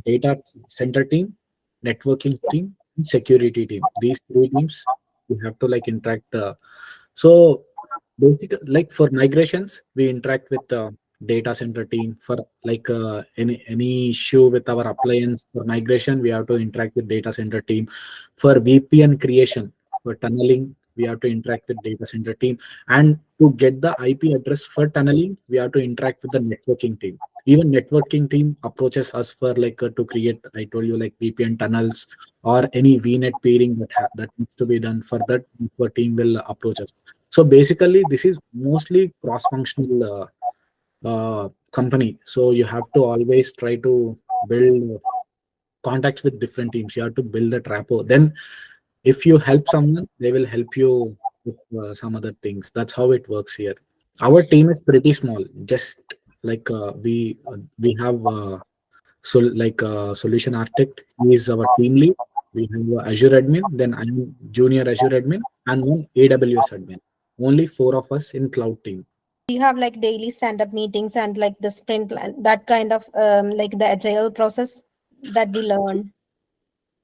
data center team, networking team, and security team. These three teams you have to like interact. So basically, like for migrations, we interact with the data center team. For like any issue with our appliance for migration, we have to interact with data center team. For VPN creation, for tunneling, we have to interact with data center team. And to get the IP address for tunneling, we have to interact with the networking team. Even networking team approaches us for like to create, I told you, like VPN tunnels or any VNet peering that needs to be done. For that, network team will approach us. So basically, this is mostly cross-functional company. So you have to always try to build contacts with different teams. You have to build that rapport. Then, if you help someone, they will help you with some other things. That's how it works here. Our team is pretty small. Just like we have like solution architect. He is our team lead. We have a Azure admin. Then I'm junior Azure admin and one AWS admin. Only four of us in cloud team. You have like daily stand-up meetings and like the sprint plan, that kind of like the agile process that we learn.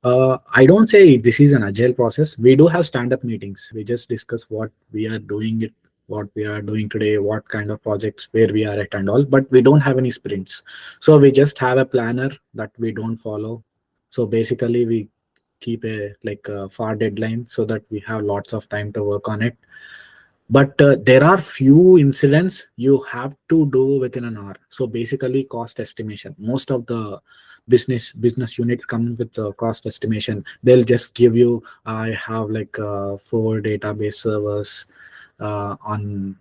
I don't say this is an agile process. We do have stand-up meetings. We just discuss what we are doing it, what we are doing today, what kind of projects, where we are at, and all. But we don't have any sprints. So we just have a planner that we don't follow. So basically, we keep a like a far deadline so that we have lots of time to work on it. But there are few incidents you have to do within an hour. So basically, cost estimation. Most of the business units come with cost estimation. They'll just give you, I have like four database servers on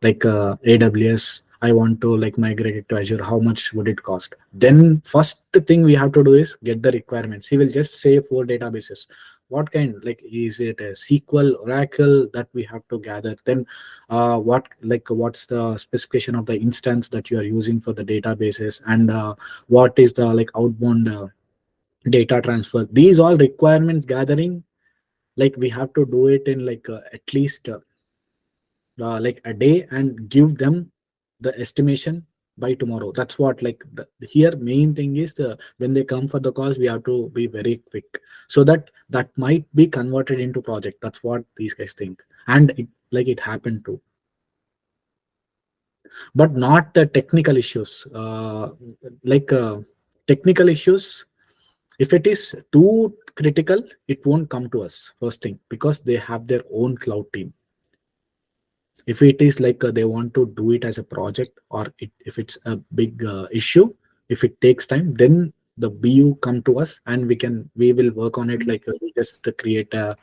like AWS. I want to like migrate it to Azure. How much would it cost? Then first thing we have to do is get the requirements. He will just say four databases. What kind? Like is it a SQL, Oracle that we have to gather? Then what's the specification of the instance that you are using for the databases, and what is the like outbound data transfer? These all requirements gathering. Like we have to do it in like at least like a day and give them the estimation by tomorrow. That's what like here main thing is when they come for the calls, we have to be very quick so that that might be converted into project. That's what these guys think, and it happened too. But not the technical issues. Like technical issues, if it is too critical, it won't come to us first thing because they have their own cloud team. If it is like they want to do it as a project, or if it's a big issue, if it takes time, then the BU come to us and we will work on it. Like we just create a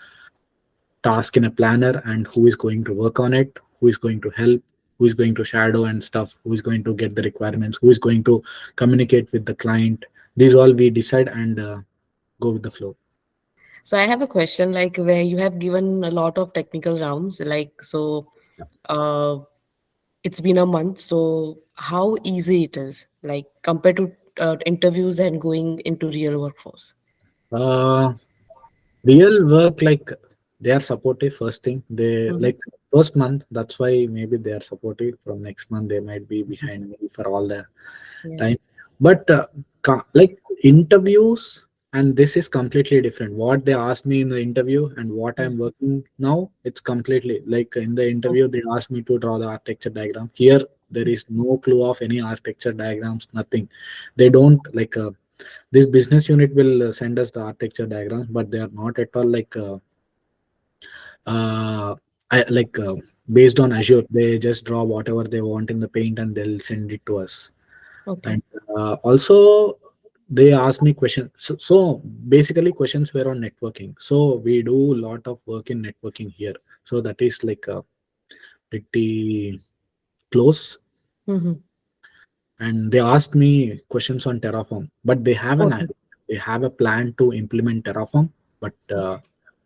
task in a planner, and who is going to work on it, who is going to help, who is going to shadow and stuff, who is going to get the requirements, who is going to communicate with the client. These all we decide and go with the flow. So I have a question, like where you have given a lot of technical rounds, like so uh it's been a month, so how easy it is, like compared to interviews and going into real workforce? uh, Real work, like they are supportive. First thing, they Mhm. like first month. That's why maybe they are supportive. From next month, they might be behind me for all the Yeah. time. But like interviews, and this is completely different. What they asked me in the interview and what Mm. I'm working now, it's completely like in the interview they asked me to draw the architecture diagram. Here there is no clue of any architecture diagrams, nothing. They don't like. This business unit will send us the architecture diagrams, but they are not at all like uh, like based on Azure. They just draw whatever they want in the paint and they'll send it to us. Okay. And also they ask me questions. So basically questions were on networking. So we do a lot of work in networking here. So that is like pretty close. Hmm. And they asked me questions on Terraform, but Okay. they have a plan to implement Terraform, but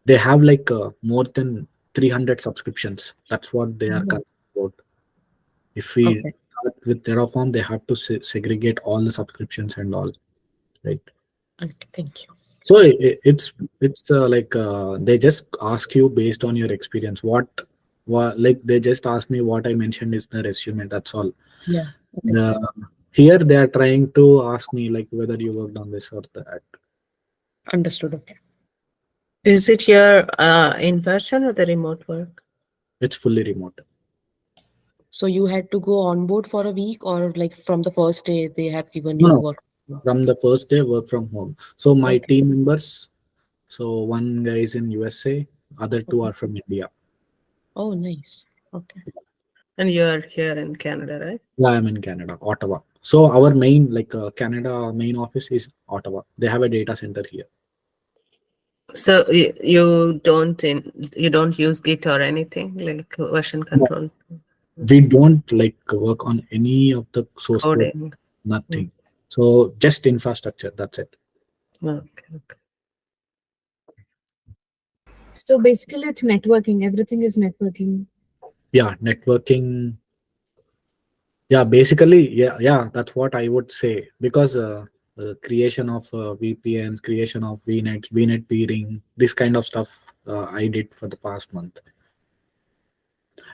they have like more than 300 subscriptions. That's what they are Mhm. concerned about. If we Okay. start with Terraform, they have to segregate all the subscriptions and all, right? Okay, thank you. So it's like they just ask you based on your experience. What like they just ask me what I mentioned is the resume. That's all. Yeah. Okay. Uh, Here they are trying to ask me like whether you worked on this or that. Understood. Okay. Is it your in person or the remote work? It's fully remote. So you had to go on board for a week, or like from the first day they have given No, you no. work? From the first day, work from home. So my Okay. team members, so one guy is in USA, other two Okay. are from India. Oh, nice. Okay. And you're here in Canada, right? Yeah, I'm in Canada, Ottawa. So our main, like Canada main office is Ottawa. They have a data center here. So you don't use Git or anything like version No, control, we don't like work on any of the source code, coding. Mm. nothing. So just infrastructure. That's it. Okay, okay. So basically, it's networking. Everything is networking. Yeah, networking. Yeah, basically, yeah, that's what I would say because creation of VPNs, creation of VNet peering, this kind of stuff I did for the past month.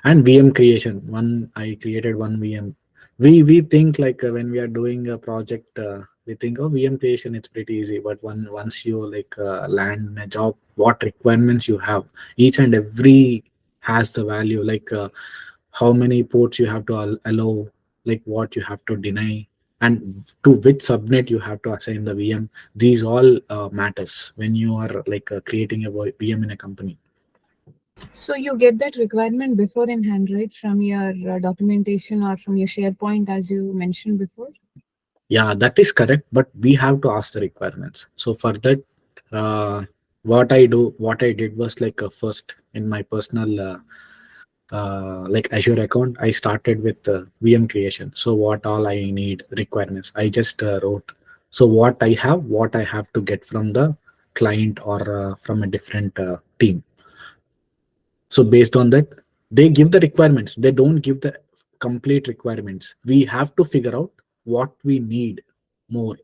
And VM creation, one I created one VM. We think like when we are doing a project, we think, oh, VM creation it's pretty easy, but once you like land in a job, what requirements you have, each and every has the value, like how many ports you have to allow, like what you have to deny, and to which subnet you have to assign the VM. These all matters when you are like creating a VM in a company. So you get that requirement before in hand, right, from your documentation or from your SharePoint, as you mentioned before. Yeah, that is correct, but we have to ask the requirements. So for that, what I did was like first in my personal like Azure account, I started with VM creation. So what all I need requirements, I just wrote. So what I have to get from the client or from a different team. So based on that, they give the requirements. They don't give the complete requirements. We have to figure out what we need more.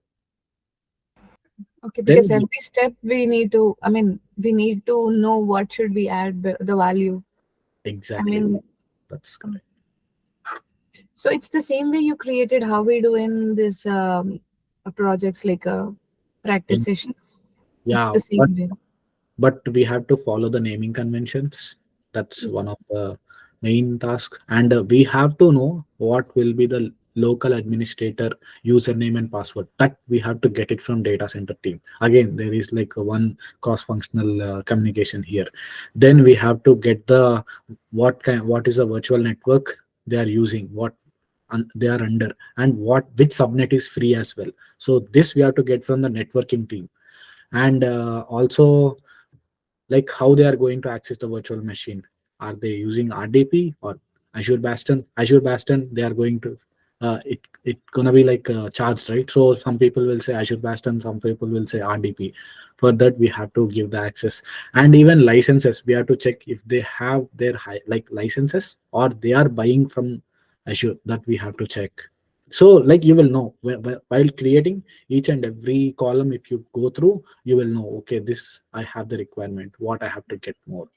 Okay, because Then every step we need to, I mean, we need to know what should we add the value. I exactly, mean, that's correct. so it's the same way you created how we do in this projects like practice In- sessions. It's Yeah, the same way. but we have to follow the naming conventions. That's one of the main tasks, and we have to know what will be the local administrator username and password. That we have to get it from data center team. Again, there is like a one cross functional communication here. Then we have to get the what is a virtual network they are using, what they are under, and which subnet is free as well. So this we have to get from the networking team. And also, like how they are going to access the virtual machine. Are they using RDP or Azure Bastion? Azure Bastion, they are going to it gonna be like charged, right? So some people will say Azure Bastion, some people will say RDP. For that, we have to give the access, and even licenses. We have to check if they have their like licenses or they are buying from Azure. That we have to check. So like you will know while creating each and every column, if you go through, you will know, okay, this I have the requirement, what I have to get more.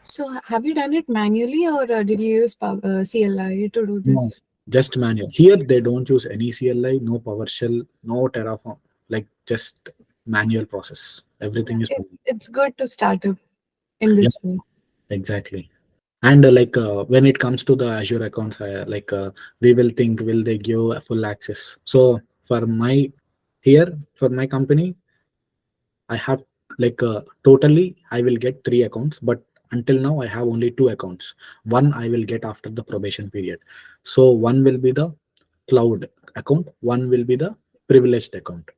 So have you done it manually or did you use CLI to do No, this? just manual. Here they don't use any CLI, no PowerShell, no Terraform, like just manual process. Yeah, Everything is manual. it's good to start up in Yeah, this way. exactly. And like when it comes to the Azure accounts, like we will think, will they give a full access? So for my here, for my company, I have like totally I will get 3 accounts, but until now I have only 2 accounts. One I will get after the probation period. So one will be the cloud account, one will be the privileged account.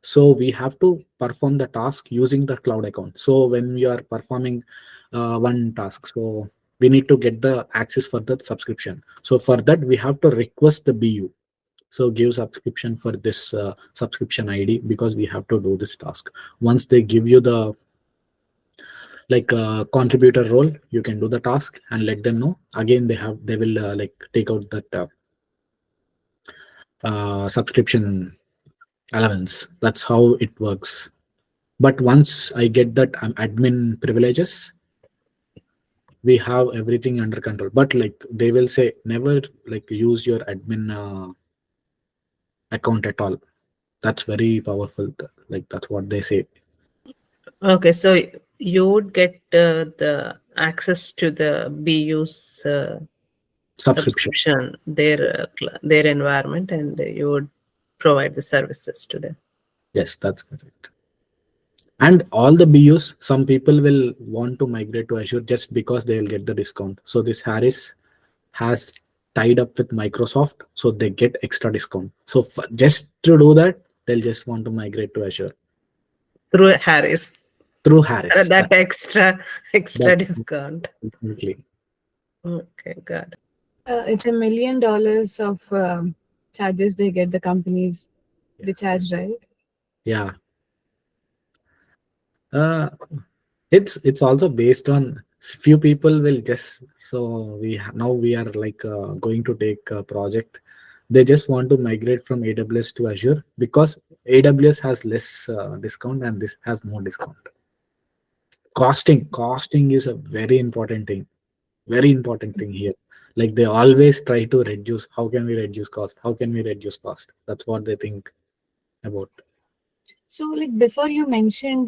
So we have to perform the task using the cloud account. So when we are performing one task, so we need to get the access for the subscription. So for that we have to request the BU, so give subscription for this subscription ID, because we have to do this task. Once they give you the like contributor role, you can do the task and let them know. Again, they will like take out that subscription allowance. That's how it works. But once I get that admin privileges, we have everything under control. But like they will say, never like use your admin account at all. That's very powerful. Like that's what they say. Okay, so you would get the access to the BU's Subscription. subscription, their environment, and you would provide the services to them. Yes, that's correct. And all the BUs, some people will want to migrate to Azure just because they will get the discount. So this Harris has tied up with Microsoft, so they get extra discount. So just to do that, they'll just want to migrate to Azure Through Harris. through Harris. That extra That discount. definitely. Okay, got it. It's $1 million of charges they get, the companies they charge, right? Yeah. Uh, it's also based on few people will just, so now we are like going to take a project. They just want to migrate from AWS to Azure because AWS has less discount and this has more discount. Costing is a very important thing here. Like they always try to reduce, how can we reduce cost, how can we reduce cost, that's what they think about. So, like before you mentioned,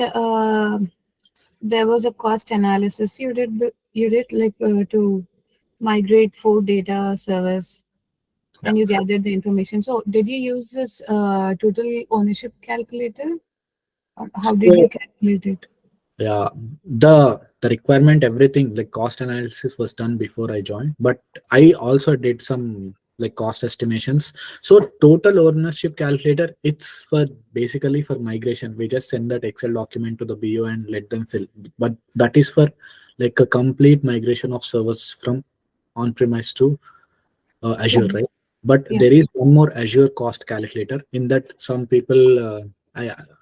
there was a cost analysis you did like to migrate 4 data servers, Yeah. and you gathered the information. So, did you use this total ownership calculator? Or how did So you calculate it? yeah, the requirement, everything like cost analysis was done before I joined, but I also did some like cost estimations. So total ownership calculator, it's for basically for migration. We just send that Excel document to the BO and let them fill. But that is for like a complete migration of servers from on-premise to Yeah, Azure, right? But yeah. there is one more Azure cost calculator. In that, some people,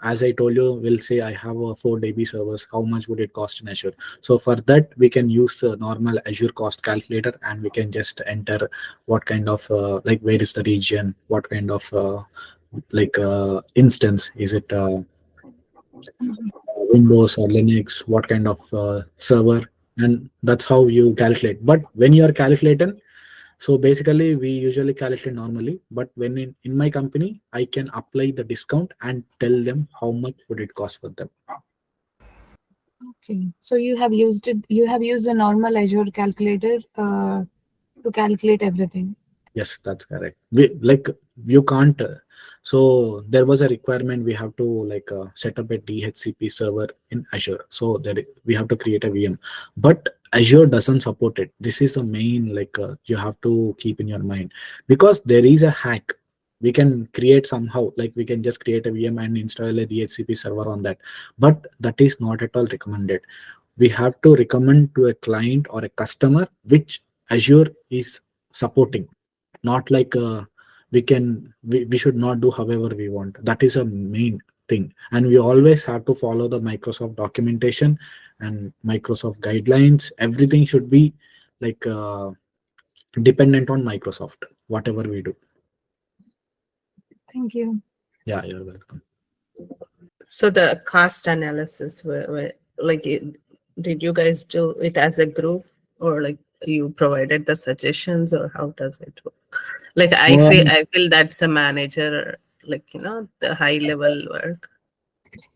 as I told you, will say I have a 4 DB servers. How much would it cost in Azure? So for that, we can use the normal Azure cost calculator, and we can just enter what kind of like where is the region, what kind of instance is it. Windows or Linux, what kind of server, and that's how you calculate. But when you are calculating, so basically we usually calculate normally, but when in my company, I can apply the discount and tell them how much would it cost for them. Okay. So you have used it. You have used a normal Azure calculator to calculate everything. Yes, that's correct. We like you can't. So there was a requirement we have to like set up a DHCP server in Azure. So there we have to create a VM, but Azure doesn't support it. This is the main like you have to keep in your mind, because there is a hack. We can create somehow, like we can just create a VM and install a DHCP server on that, but that is not at all recommended. We have to recommend to a client or a customer which Azure is supporting, not like we should not do however we want. That is a main thing, and we always have to follow the Microsoft documentation and Microsoft guidelines. Everything should be like dependent on Microsoft, whatever we do. Thank you. Yeah, you're welcome. So the cost analysis, were like, did you guys do it as a group, or like you provided the suggestions, or how does it work? Like I feel that's a manager, like the high level work.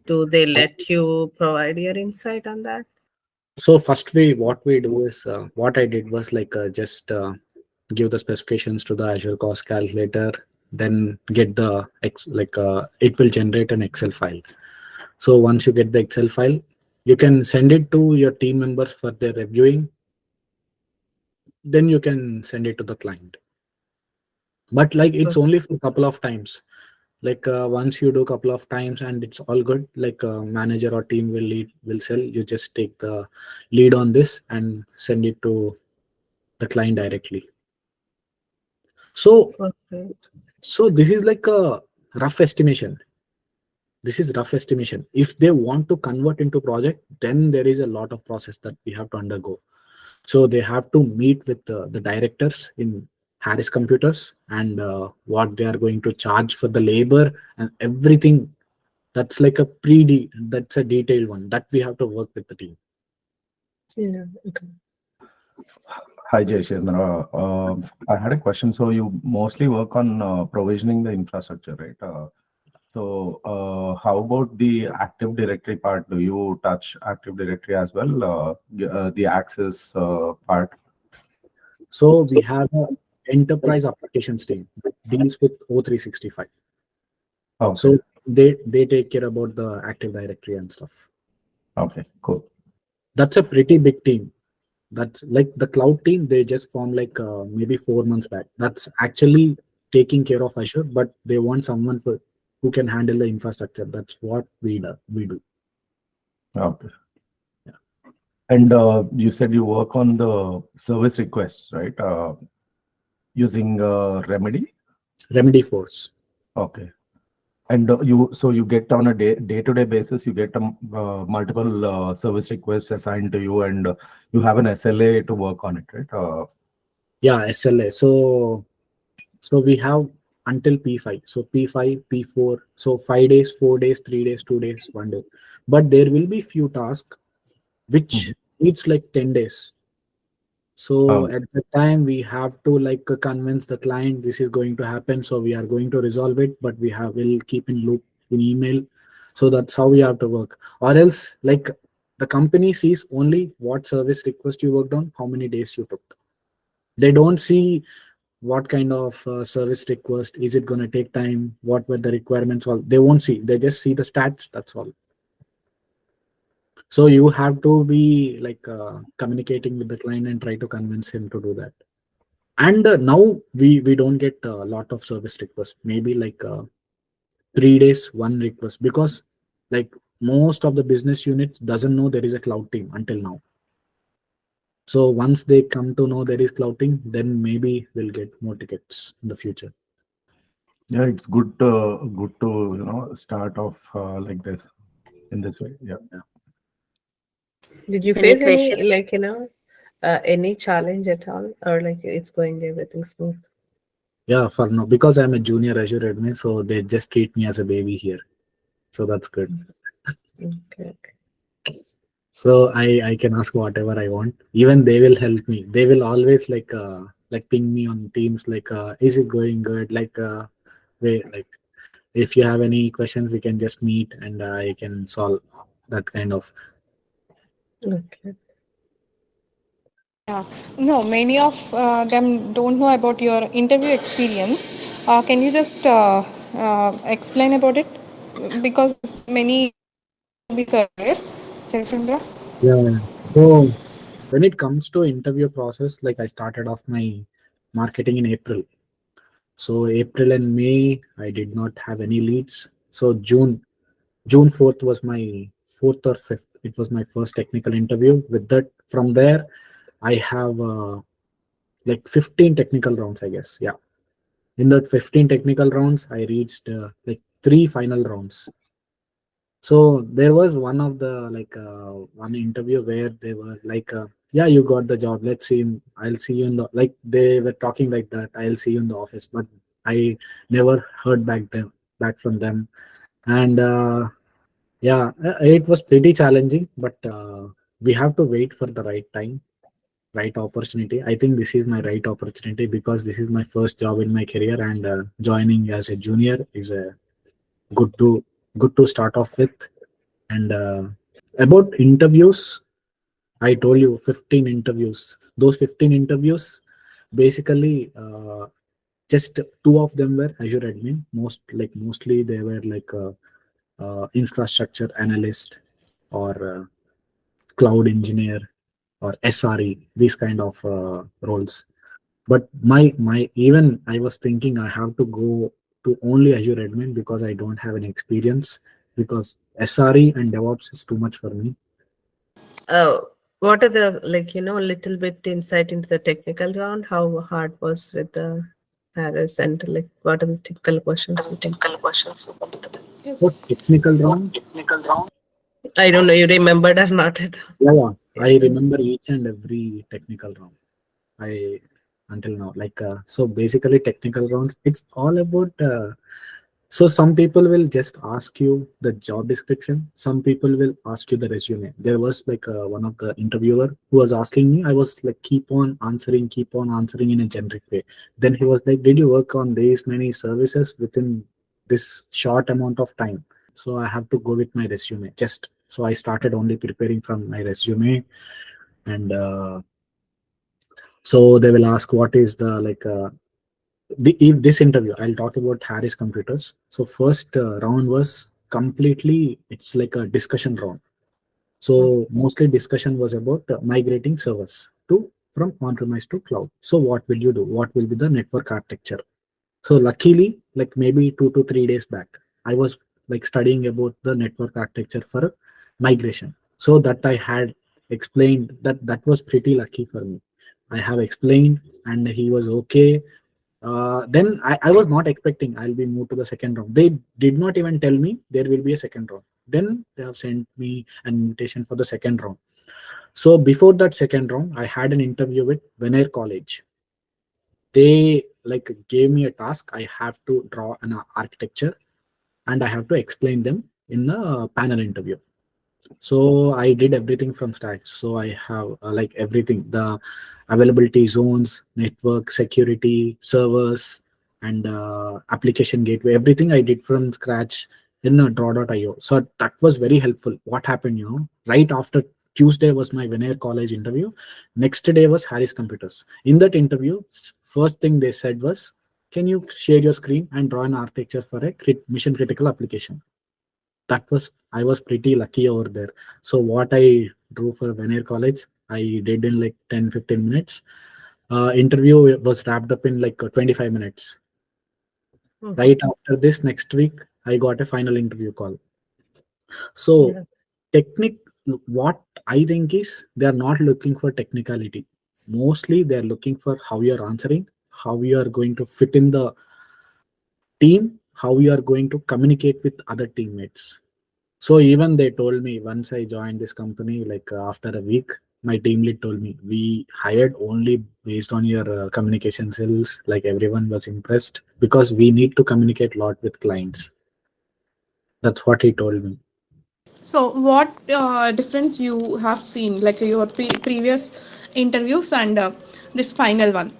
Do they let you provide your insight on that? So first what we do is what I did was like just give the specifications to the Azure cost calculator, then get the it will generate an Excel file. So once you get the Excel file, you can send it to your team members for their reviewing. Then you can send it to the client. But like it's only for a couple of times. Like once you do a couple of times and it's all good, like manager or team will sell. You just take the lead on this and send it to the client directly. So Okay. so this is like a rough estimation. This is rough estimation. If they want to convert into project, then there is a lot of process that we have to undergo. So they have to meet with the directors in Harris Computers, and what they are going to charge for the labor and everything. That's like a that's a detailed one that we have to work with the team. Yeah. Okay. Hi, Jay Chandra. I had a question. So you mostly work on provisioning the infrastructure, right? How about the Active Directory part? Do you touch Active Directory as well? The access part? So we have a enterprise applications team that deals with O365. Okay. So they take care about the Active Directory and stuff. Okay. Cool. That's a pretty big team. That's like the cloud team. They just formed like maybe 4 months back. That's actually taking care of Azure, but they want someone for who can handle the infrastructure. That's what we do. Okay. Yeah. And you said you work on the service requests, right? Using Remedy. Remedy Force. Okay. And you get on a day-to-day basis, you get multiple service requests assigned to you, and you have an SLA to work on it, right? Yeah, SLA. So we have until P5. So P5, P4. So 5 days, 4 days, 3 days, 2 days, 1 day. But there will be few tasks which Mhm. needs like 10 days. So Oh, at the time we have to like convince the client this is going to happen. So we are going to resolve it, but will keep in loop in email. So that's how we have to work. Or else like the company sees only what service request you worked on, how many days you took. They don't see what kind of service request is it going to take time, what were the requirements, all they won't see, they just see the stats, that's all. So you have to be like communicating with the client and try to convince him to do that. And now we don't get a lot of service requests, maybe like 3 days one request, because like most of the business units doesn't know there is a cloud team until now. So once they come to know there is cloud team, then maybe we'll get more tickets in the future. yeah, it's good to start off like this in this way. Yeah. Did you Any face any questions? any challenge at all, or like it's going everything smooth? Yeah, for now, because I'm a junior Azure admin, so they just treat me as a baby here. So that's good. Okay. So I can ask whatever I want. Even they will help me. They will always like ping me on Teams like is it going good? Like they like if you have any questions, we can just meet and I can solve that kind of. Okay. Yeah, no, many of them don't know about your interview experience. Can you just explain about it? Because many bits are there, Jaya Chandra. Yeah. So when it comes to interview process, like I started off my marketing in April. So April and May, I did not have any leads. So June 4th was my 4th or 5th. It was my first technical interview. With that, from there, I have like 15 technical rounds, I guess. Yeah. In that 15 technical rounds, I reached like 3 final rounds. So there was one of the one interview where they were like, yeah, you got the job. Let's see. I'll see you in the, like they were talking like that. I'll see you in the office. But I never heard back from them. And yeah, it was pretty challenging, but we have to wait for the right time, right opportunity. I think this is my right opportunity because this is my first job in my career, and joining as a junior is a good to good to start off with. And about interviews, I told you 15 interviews. Those 15 interviews, basically, just two of them were Azure admin. Mostly they were like infrastructure analyst or cloud engineer or SRE, these kind of roles. But my even I was thinking I have to go to only Azure admin because I don't have any experience, because SRE and DevOps is too much for me. What are the little bit insight into the technical round? How hard was with the Paris, and like what are the typical questions you can? For Yes. technical round, I don't know. You remembered or not at all? yeah, I Yeah. remember each and every technical round. I until now, like so basically technical rounds. It's all about So some people will just ask you the job description. Some people will ask you the resume. There was like one of the interviewer who was asking me. I was like keep on answering in a generic way. Then he was like, "Did you work on these many services within this short amount of time?" So I have to go with my resume. Just so I started only preparing from my resume, and so they will ask what is the if this interview I'll talk about Harris Computers. So first round was completely it's like a discussion round. So mostly discussion was about migrating servers to from on-premise to cloud. So what will you do? What will be the network architecture? So luckily, like maybe 2 to 3 days back, I was like studying about the network architecture for migration. So that I had explained that was pretty lucky for me. I have explained and he was okay. Then I was not expecting I'll be moved to the second round. They did not even tell me there will be a second round. Then they have sent me an invitation for the second round. So before that second round, I had an interview with Veneer College. They like gave me a task. I have to draw an architecture and I have to explain them in a panel interview. So I did everything from scratch. So I have like everything, the availability zones, network security, servers, and application gateway, everything I did from scratch in draw.io. So that was very helpful. What happened, right after Tuesday was my Veneer College interview. Next day was Harris Computers. In that interview, first thing they said was, can you share your screen and draw an architecture for a mission critical application? That was I was pretty lucky over there. So what I drew for Veneer College, I did in like 10-15 minutes. Interview was wrapped up in like 25 minutes. Mhm. Right after this, next week, I got a final interview call. So Yeah. technic, what I think is they are not looking for technicality. Mostly they are looking for how you are answering, how you are going to fit in the team, how you are going to communicate with other teammates. So even they told me once I joined this company, like after a week, my team lead told me we hired only based on your communication skills. Like everyone was impressed because we need to communicate a lot with clients. That's what he told me. So, what difference you have seen, like your previous interviews and this final one?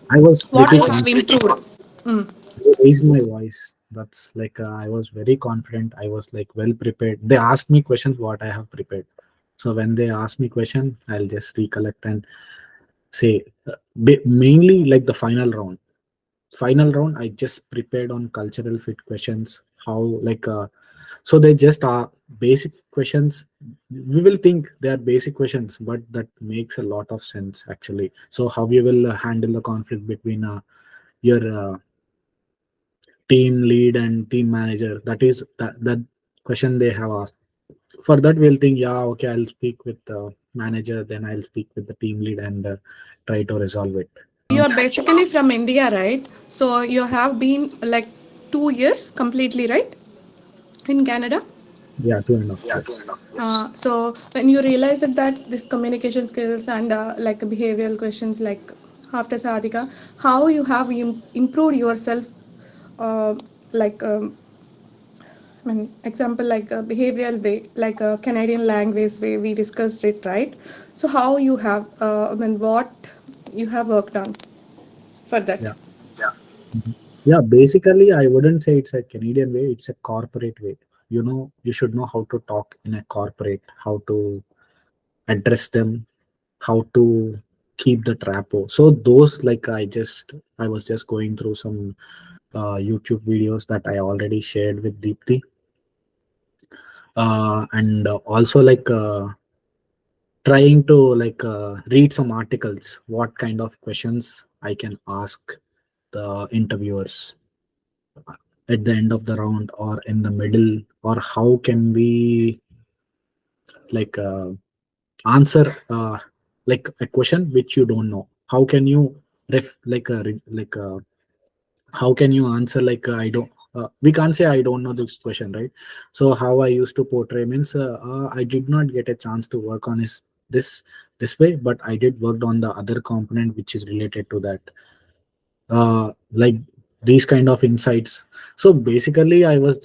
I was What pretty you have confident. improved? Mm. I raised my voice. That's like I was very confident. I was like well prepared. They asked me questions what I have prepared. So when they ask me question, I'll just recollect and say mainly like the final round I just prepared on cultural fit questions, how so they just are basic questions. We will think they are basic questions, but that makes a lot of sense actually. So how you will handle the conflict between your team lead and team manager, that is that question they have asked. For that we'll think, yeah, okay, I'll speak with the manager, then I'll speak with the team lead and try to resolve it. You're basically from India, right? So, you have been like 2 years completely, right? In Canada? Yeah, 2.5 years. So when you realized that this communication skills and like behavioral questions like after Sadhika, how you have improved yourself, uh, like I mean example like a behavioral way, like a Canadian language way we discussed it, right? So how you have, I mean what you have worked on for that? Yeah. Mhm. Yeah, basically, I wouldn't say it's a Canadian way, it's a corporate way. You should know how to talk in a corporate, how to address them, how to keep the trapo. So those I was just going through some YouTube videos that I already shared with Deepthi. And also trying to read some articles, what kind of questions I can ask the interviewers at the end of the round or in the middle, or how can we like answer like a question which you don't know, how can you how can you answer I don't we can't say I don't know this question, right? So how I used to portray means I did not get a chance to work on this way, but I did worked on the other component which is related to that, like these kind of insights. So basically, I was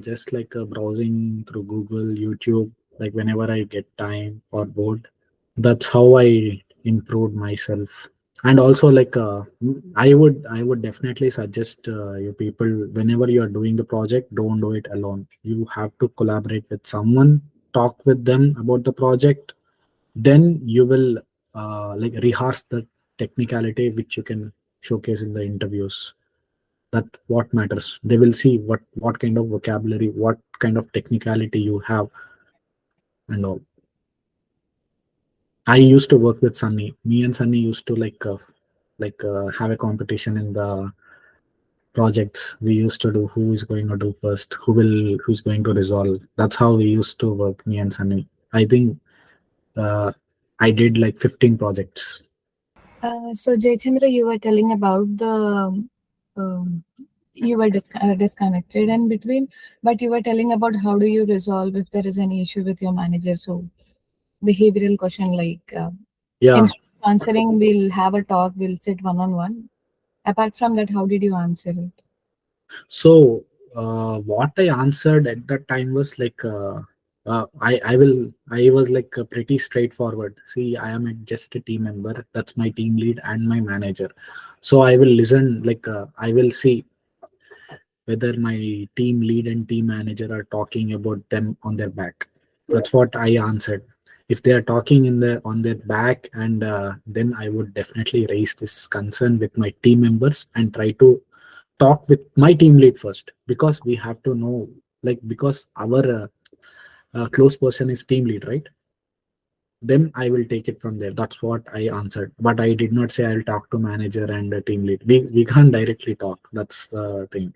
just like browsing through Google, YouTube, like whenever I get time or bored. That's how I improved myself. And also, like I would definitely suggest you people, whenever you are doing the project, don't do it alone. You have to collaborate with someone, talk with them about the project. Then you will like rehearse the technicality which you can showcase in the interviews. That what matters. They will see what kind of vocabulary, what kind of technicality you have, and all. I used to work with Sunny. Me and Sunny used to have a competition in the projects. We used to do who is going to do first, who's going to resolve. That's how we used to work, me and Sunny. I think uh, I did like 15 projects. So Jay Chandra, you were telling about the you were disconnected in between, but you were telling about how do you resolve if there is any issue with your manager. So behavioral question like Yeah. instead of answering, we'll have a talk, we'll sit one on one. Apart from that, how did you answer it? So what I answered at that time was like I was like pretty straightforward. See, I am just a team member. That's my team lead and my manager. So I will listen. I will see whether my team lead and team manager are talking about them on their back. That's what I answered. If they are talking in their on their back, and then I would definitely raise this concern with my team members and try to talk with my team lead first, because we have to know, like, because our close person is team lead, right? Then I will take it from there. That's what I answered, but I did not say I'll talk to manager and team lead. We can't directly talk. That's the thing.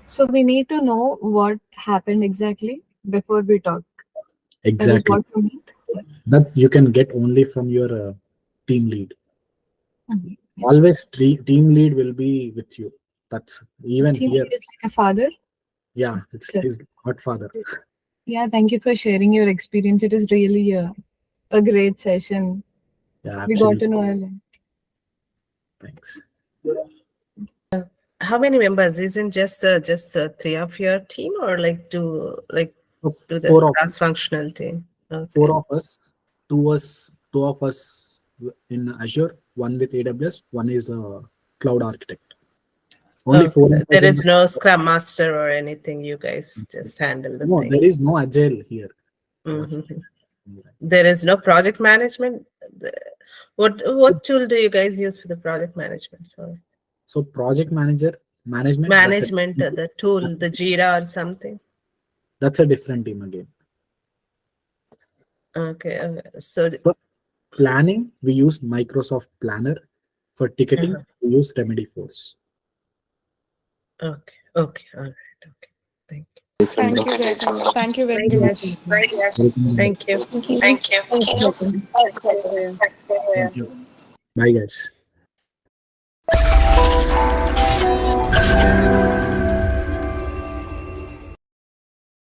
So we need to know what happened exactly before we talk. That is Exactly. what you mean. That you can get only from your team lead. Mhm. Yeah. Always team lead will be with you. That's even Team here. lead is like a father. Yeah, it's Sure. his godfather. Yeah, thank you for sharing your experience. It is really a great session. Yeah, We got absolutely. to know a lot. Thanks. How many members? Isn't just three of your team, or like So do the four of cross-functional team? Okay. four of us, two of us in Azure, one with AWS, one is a cloud architect. Only four Okay. of us There in is the. no Scrum Master or anything. You guys just handle the No, thing. there is no agile here. That's Mhm. There is no project management. What tool do you guys use for the project management? Sorry. so project management. Management, the tool, the Jira or something. That's a different team again. Okay. So, For planning, we use Microsoft Planner. For ticketing, we use Remedy Force. okay. Okay. All right. Okay. Thank you. Thank you, Jaya Chandra. Thank you very much. Thank you. Thank you. Thank you. Bye, guys.